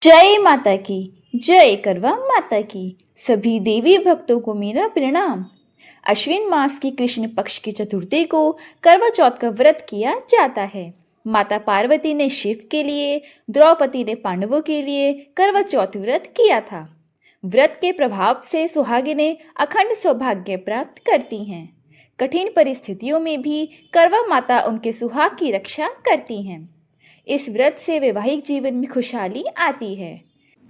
जय माता की। जय करवा माता की। सभी देवी भक्तों को मेरा प्रणाम। अश्विन मास की कृष्ण पक्ष की चतुर्थी को करवा चौथ का व्रत किया जाता है। माता पार्वती ने शिव के लिए, द्रौपदी ने पांडवों के लिए करवा चौथ व्रत किया था। व्रत के प्रभाव से सुहागिनें अखंड सौभाग्य प्राप्त करती हैं। कठिन परिस्थितियों में भी करवा माता उनके सुहाग की रक्षा करती हैं। इस व्रत से वैवाहिक जीवन में खुशहाली आती है।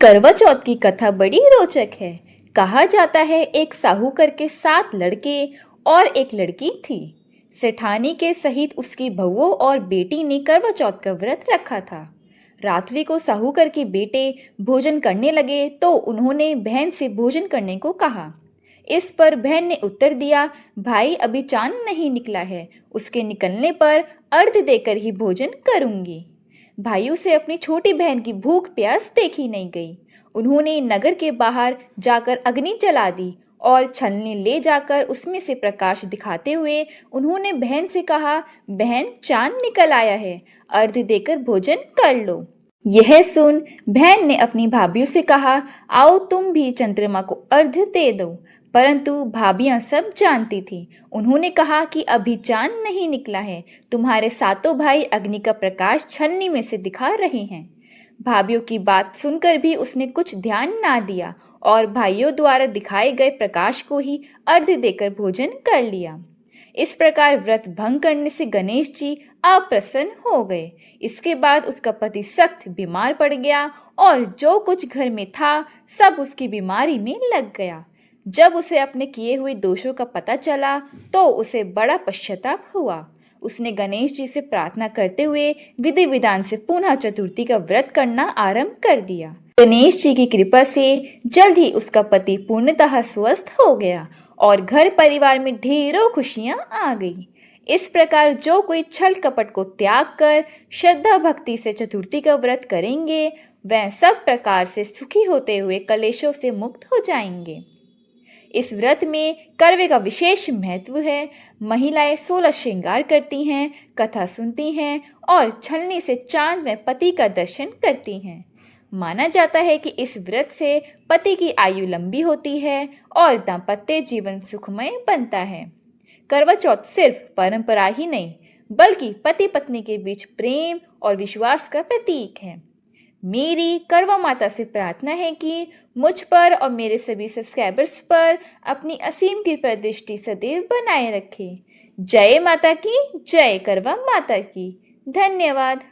करवा चौथ की कथा बड़ी रोचक है। कहा जाता है एक साहूकर के 7 लड़के और एक लड़की थी। सेठानी के सहित उसकी बहुओं और बेटी ने करवा चौथ का व्रत रखा था। रात्रि को साहूकर के बेटे भोजन करने लगे तो उन्होंने बहन से भोजन करने को कहा। इस पर बहन ने उत्तर दिया, भाई अभी चांद नहीं निकला है, उसके निकलने पर अर्घ देकर ही भोजन करूंगी। भाइयों से अपनी छोटी बहन की भूख प्यास देखी नहीं गई। उन्होंने नगर के बाहर जाकर अग्नि जला दी और छलनी ले जाकर उसमें से प्रकाश दिखाते हुए उन्होंने बहन से कहा, बहन चांद निकल आया है, अर्घ देकर भोजन कर लो। यह सुन बहन ने अपनी भाभीयों से कहा, आओ तुम भी चंद्रमा को अर्घ दे दो। परंतु भाभियां सब जानती थी। उन्होंने कहा कि अभी चांद नहीं निकला है, तुम्हारे सातों भाई अग्नि का प्रकाश छलनी में से दिखा रहे हैं। भाभियों की बात सुनकर भी उसने कुछ ध्यान ना दिया और भाइयों द्वारा दिखाए गए प्रकाश को ही अर्घ देकर भोजन कर लिया। इस प्रकार व्रत भंग करने से गणेश जी अप्रसन्न हो गए। इसके बाद उसका पति सख्त बीमार पड़ गया और जो कुछ घर में था सब उसकी बीमारी में लग गया। जब उसे अपने किए हुए दोषों का पता चला तो उसे बड़ा पश्चाताप हुआ। उसने गणेश जी से प्रार्थना करते हुए विधि विधान से पुनः चतुर्थी का व्रत करना आरंभ कर दिया। गणेश जी की कृपा से जल्द ही उसका पति पूर्णतः स्वस्थ हो गया और घर परिवार में ढेरों खुशियां आ गई। इस प्रकार जो कोई छल कपट को त्याग कर श्रद्धा भक्ति से चतुर्थी का व्रत करेंगे वह सब प्रकार से सुखी होते हुए कलेशों से मुक्त हो जाएंगे। इस व्रत में करवे का विशेष महत्व है। महिलाएं 16 श्रृंगार करती हैं, कथा सुनती हैं और छलनी से चांद में पति का दर्शन करती हैं। माना जाता है कि इस व्रत से पति की आयु लंबी होती है और दाम्पत्य जीवन सुखमय बनता है। करवा चौथ सिर्फ परंपरा ही नहीं बल्कि पति पत्नी के बीच प्रेम और विश्वास का प्रतीक है। मेरी करवा माता से प्रार्थना है कि मुझ पर और मेरे सभी सब्सक्राइबर्स पर अपनी असीम कृपा दृष्टि सदैव बनाए रखें। जय माता की। जय करवा माता की। धन्यवाद।